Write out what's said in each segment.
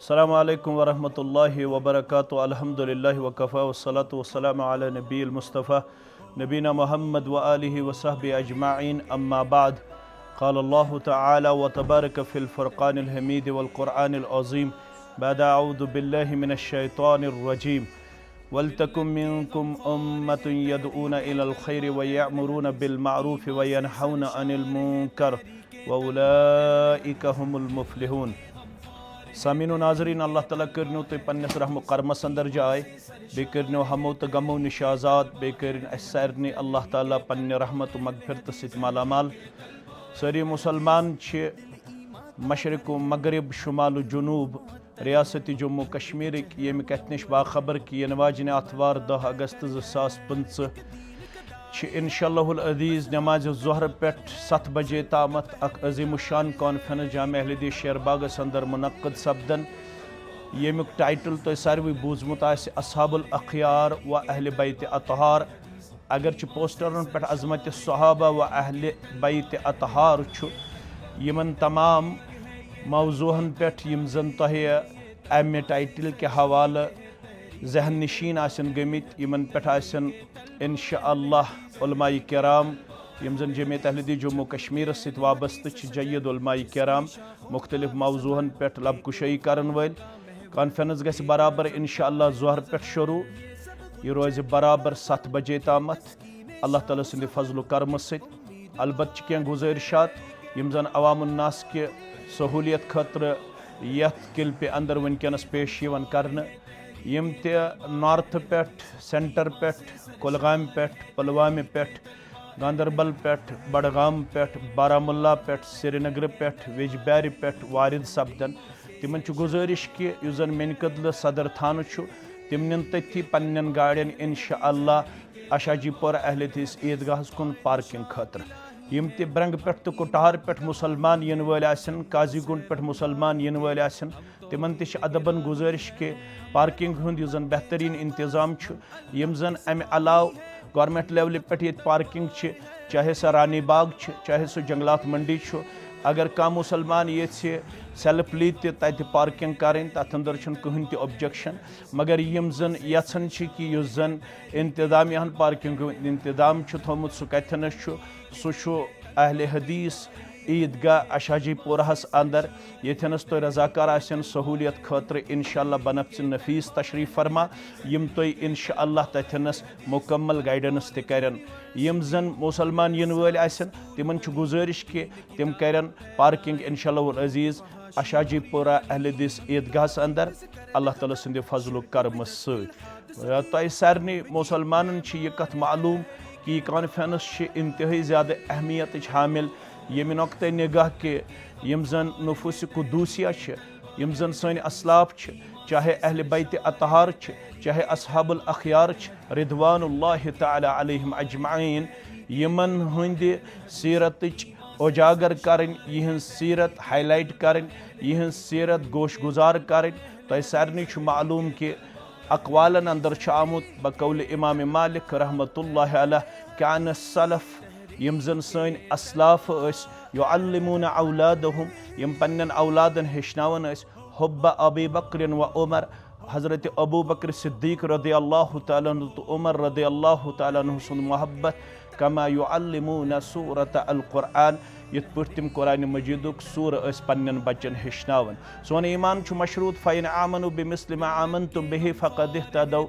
السلام علیکم ورحمۃ اللہ وبرکاتہ الحمد للہ وکفا والصلاة والسلام علی نبی المصطفیٰ نبینا محمد وآلہ وصحبہ اجمعین اما بعد قال اللہ تعالی وتبارک فی الفرقان الحمید والقرآن العظیم بعد اعوذ باللہ من الشیطان الرجیم وَلْتَكُمْ مِنْكُمْ أُمَّةٌ يَدْعُونَ إِلَى الْخَيْرِ وَيَأْمُرُونَ بِالْمَعْرُوفِ وَيَنْهَوْنَ عَنِ الْمُنْكَرِ وَأُولَئِكَ هُمُ الْمُفْلِحُونَ۔ سامعین و ناظرین، اللہ تعالیٰ کرنو تُہۍ پننِس رحم و کرمس اندر جاے، بیٚیہِ کٔرنو ہمو تہٕ غمو نِش آزاد، بیٚیہِ کٔرِنۍ اَسہِ سارنٕے اللہ تعالیٰ پننہِ رحمت و مغفرت سۭتۍ مالا مال۔ سٲری مُسلمان چھِ مشرق و مغرب شمال و جنوب ریاست جموں کشمیرٕکۍ ییٚمہِ کتھِ نِش باخبر کہ ینہٕ واجنہِ آتھوار 10 اگست 2025 چھِ انشاءاللہ العزیز نمازِ ظہر پٮ۪ٹھ 7 بجے تامتھ اکھ عظیم الشان کانفرنس جامع اہل حدیث شیر باغس اندر منعقد سپدن، ییٚمیُک ٹائٹل تۄہہِ ساروٕے بوٗزمُت آسہِ اصحاب الاخیار و اہل بیت اطہار۔ اگرچہ پوسٹرن پٮ۪ٹھ عظمت صحابہ و اہل بیت اطہار چھُ، یمن تمام موضوعن پٮ۪ٹھ یم زن تۄہہِ امہِ ٹائٹل کہِ حوالہٕ ذہن نشین آسن گٔمٕتۍ، یمن پٮ۪ٹھ آسن انشاءاللہ علماء کرام یم زن جمعیت اہل حدیث جموں کشمیرس سۭتۍ وابستہٕ چھِ، جید علماء کرام مختلف موضوعن پٮ۪ٹھ لب کشٲیی کرن وٲلۍ۔ کانفرنس گژھِ برابر انشاءاللہ ظہر پٮ۪ٹھ شروع، یہ روزِ برابر 7 بجے تامتھ اللہ تعالیٰ سٕنٛدِ فضل و کرمہٕ سۭتۍ۔ البتہ چھِ کینٛہہ گُزٲرِشات یم زن عوام الناس کہِ سہوٗلیت خٲطرٕ یتھ کلپہِ اندر وٕنکٮ۪نس پیش یِوان کرنہٕ، یم تہِ نارتھٕ پٮ۪ٹھ، سینٹر پٮ۪ٹھ، کۄلگامہِ پٮ۪ٹھ، پُلوامہِ پٮ۪ٹھ، گاندربل پٮ۪ٹھ، بڈگام پٮ۪ٹھ، بارہمولہ پٮ۪ٹھ، سرینگرٕ پٮ۪ٹھ، ویجبیارِ پٮ۪ٹھ وارد سپدن، تمن چھُ گُزٲرِش کہ یُس زن مینہِ کدلہٕ صدر تھانہٕ چھُ تِم نِن تٔتھی پننٮ۪ن گاڑٮ۪ن انشاءاللہ اشاجی پورہ اہل حدیث عیدگاہس کُن پارکنگ خٲطرٕ۔ یم تہِ برنگہٕ پٮ۪ٹھ تہٕ کُٹہار پٮ۪ٹھ مُسلمان ینہٕ وٲلۍ آسن، قاضی گُنٛڈ پٮ۪ٹھ مُسلمان ینہٕ وٲلۍ آسن، تمن تہِ چھِ ادبن گُزٲرِش کہ پارکنگ ہُنٛد یُس زن بہترین انتظام چھُ، یم زن امہِ علاوٕ گورمنٹ لیولہِ پٮ۪ٹھ ییٚتہِ پارکنگ چھِ، چاہے سۄ رانی باغ چھِ، چاہے سُہ جنگلات منڈی چھُ، اگر کانٛہہ مُسلمان یژھِ سیلفلی تہِ تتہِ پارکنگ کرٕنۍ تتھ اندر چھُنہٕ کٕہٕنۍ تہِ اوبجیکشن، مگر یم زن یژھان چھِ کہ یُس زن انتظامیہن پارکنگ ہُنٛد انتظام چھُ تھوٚومُت سُہ کتھٮ۪نس چھُ، سُہ چھُ اہل حدیث عیدگاہ اشاجی پورہس اندر، ییٚتھٮ۪نس تۄہہِ رضاکار آسن سہوٗلیت خٲطرٕ انشاءاللہ بنفژ نفیس تشریف فرما، یم تۄہہِ انشاءاللہ تتھٮ۪نس مکمل گایڈنس تہِ کرن۔ یم زن مُسلمان ینہٕ وٲلۍ آسن تمن چھُ گُزٲرِش کہ تِم کرن پارکنگ انشاءاللہ العزیز اشاجی پورہ اہل حدیث عیدگاہس اندر اللہ تعالیٰ سٕنٛدِ فضل و کرمہٕ سۭتۍ۔ تۄہہِ سارنٕے مُسلمانن چھِ یہ کتھ معلوم کہ یہ کانفرنس چھِ انتہٲئی زیادٕ اہمیتٕچ حامل، ییٚمہِ نۄقطۂ نگاہ کہ یم زن نفوٗسِ قدوٗسیہ چھِ، یم زن سٲنۍ اسلاف چھِ، چاہے اہل بیت اطہار چھِ، چاہے اصحاب الاخیار چھِ رضوان اللہ تعالی علیہم اجمعین، یمن ہٕنٛدِ سیرتٕچ اجاگر کرٕنۍ، یہنٛز سیرت ہائی لائٹ کرٕنۍ، یہنٛز سیرت گوش گزار کرٕنۍ۔ تۄہہِ سارنٕے چھُ معلوم کہ اقوالن اندر چھُ آمُت بقول امام مالک رحمۃ اللہ علیہ کان السلف، یم زن سٲنۍ اسلاف ٲسۍ یعلمون اولادہم، یم پننٮ۪ن اولادن ہیٚچھناوان ٲسۍ حب ابی بکر و عمر، حضرت ابو بکر صدیق رضی اللہ تعالیٰ عنہ تہٕ عمر رضی اللہ تعالیٰ عنہ سُنٛد محبت، کما یعلمون سورۃ القرآن، یتھ پٲٹھۍ تِم قرآنِ مجیدُک سورہ ٲسۍ پننٮ۪ن بچن ہیٚچھناوان۔ سون ایمان چھُ مشروط فإن آمنوا بمثل ما آمنتم به فقد اهتدوا،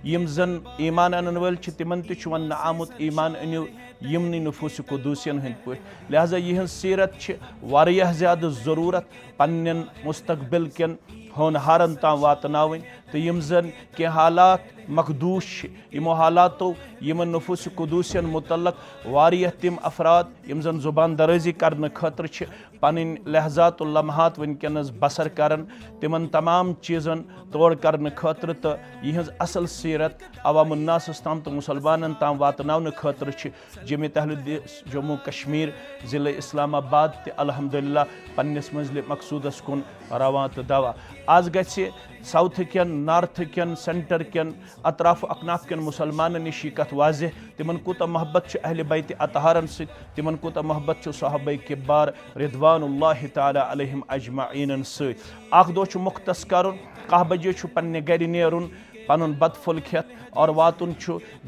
یم زن ایمان انن وٲلۍ چھِ تمن تہِ چھُ وننہٕ آمُت ایمان أنِو یمنٕے نفوٗسِ قدوٗسین ہٕنٛدۍ پٲٹھۍ، لہذا یہنٛز سیرت چھِ واریاہ زیادٕ ضروٗرت پننٮ۪ن مستقبل کٮ۪ن ہونہارن تام واتناوٕنۍ، تہٕ یم زن کینٛہہ حالات مخدوٗش چھِ، یمو حالاتو یمن نفوٗسِ قدوٗسین متعلق واریاہ تِم افراد یم زن زبان درٲزی کرنہٕ خٲطرٕ چھِ پنٕنۍ لحظات و لمحات وٕنکٮ۪نس بسر کران، تمن تمام چیٖزن تور کرنہٕ خٲطرٕ تہٕ یہنٛز اصل سیرت عوام الناسس تام تہٕ مُسلمانن تام واتناونہٕ خٲطرٕ چھِ جمعیت اہل حدیث جموں کشمیر ضلع اسلام آباد تہِ الحمدللہ پننِس منزلِ مقصوٗدس کُن رواں تہٕ دوا۔ آز گژھِ ساؤتھٕ کٮ۪ن، نارتھٕ کٮ۪ن، سینٹر کٮ۪ن اطراف و اکناف کن مسلمان نش یہ کت واضح تمن کوتا محبت اہل بیت اطہارن ست تمن کوتا محبت صحابہ کبار رضوان اللہ تعالی علیہم اجمعین ست اخ دو مختص کرن 1 بجے پنہ گھر نیرن پن بت پھل کھت اور واتن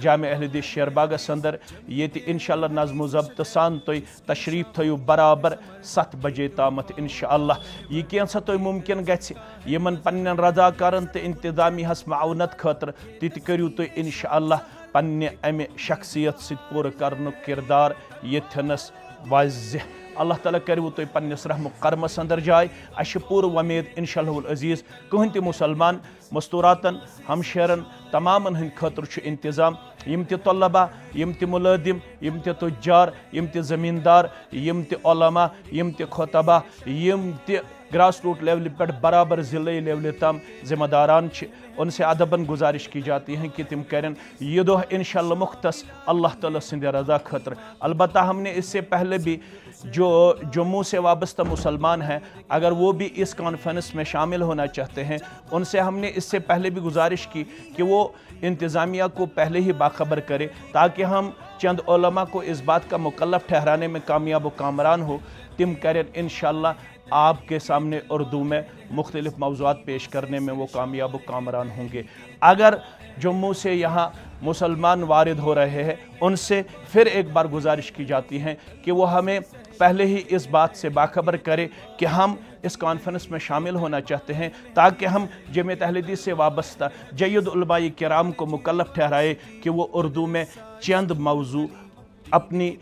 جامع اہل حدیث شیر باغس اندر یہ انشاءاللہ نظم و ضبط سان تھی تشریف تھو برابر 7 بجے تامت انشاءاللہ یہ کینسا تھی ممکن گژھِ یمن پنن رضاکارن تہ انتظامیہ ہس معاونت خاطر تہ کریو تھی انشاءاللہ پنہ امہ شخصیت ست پور کرنک کردار یتھنس واضح اللہ تعالیٰ کرو تھی پنس رحم و کرمس اندر جائے اش پور ومید انشاءاللہ العزیز کہن تہ مسلمان مستوراتن ہمشیرن تمامن ہند خاطر انتظام یم تہ طلبہ یم تہ ملادم یم تہ تجار یم تہ زمیندار یم تہ علماء یم تہ خطبہ یم تہ گراس روٹ لیول پر برابر ضلعی لیول تام ذمہ داران ان سے ادباً گزارش کی جاتی ہے کہ تم کریں یہ دہ انشاءاللہ مختص اللہ تعالیٰ سند رضا خاطر البتہ ہم نے اس سے پہلے بھی جو جموں سے وابستہ مسلمان ہیں اگر وہ بھی اس کانفرنس میں شامل ہونا چاہتے ہیں ان سے ہم نے اس سے پہلے بھی گزارش کی کہ وہ انتظامیہ کو پہلے ہی باخبر کرے تاکہ ہم چند علماء کو اس بات کا مکلف ٹھہرانے میں کامیاب و کامران ہو تم کریں انشاءاللہ آپ کے سامنے اردو میں مختلف موضوعات پیش کرنے میں وہ کامیاب و کامران ہوں گے اگر جموں سے یہاں مسلمان وارد ہو رہے ہیں ان سے پھر ایک بار گزارش کی جاتی ہے کہ وہ ہمیں پہلے ہی اس بات سے باخبر کرے کہ ہم اس کانفرنس میں شامل ہونا چاہتے ہیں تاکہ ہم جمعیت اہل حدیث سے وابستہ جید علماء کرام کو مکلف ٹھہرائے کہ وہ اردو میں چند موضوع اپنی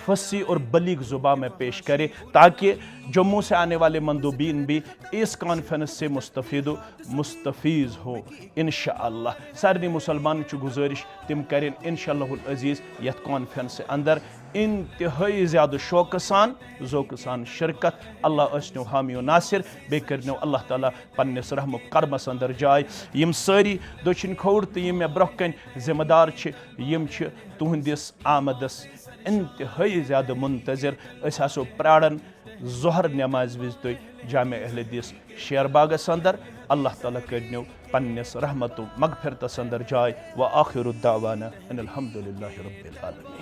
فصیح اور بلیغ زبان میں پیش کرے تاکہ جموں سے آنے والے مندوبین بھی اس کانفرنس سے مستفید و مستفیض ہو انشاءاللہ سارے مسلمان گزارش تم کریں انشاءاللہ العزیز یت کانفرنس اندر انتہائی زیادہ شوق سان ذوق سان شرکت اللہ ٲسنو حامی و ناصر بیٚیہِ کٔرنو اللہ تعالیٰ پننس رحم و کرمس اندر جاے یم ساری دٔچھِنۍ کھوٚوُر تہٕ یم مےٚ برونٛہہ کَنۍ ذمہ دار چھِ یم چھِ تُہنٛدِس آمدس انتہائی زیادہ منتظر أسۍ آسو پراران ظہر نماز وز تُہۍ جامع اہل حدیث شیر باغس اندر اللہ تعالیٰ کٔرنو پننس رحمت و مغفرتس اندر جاے وآخر الدعوانا ان الحمد للہ رب العالمین.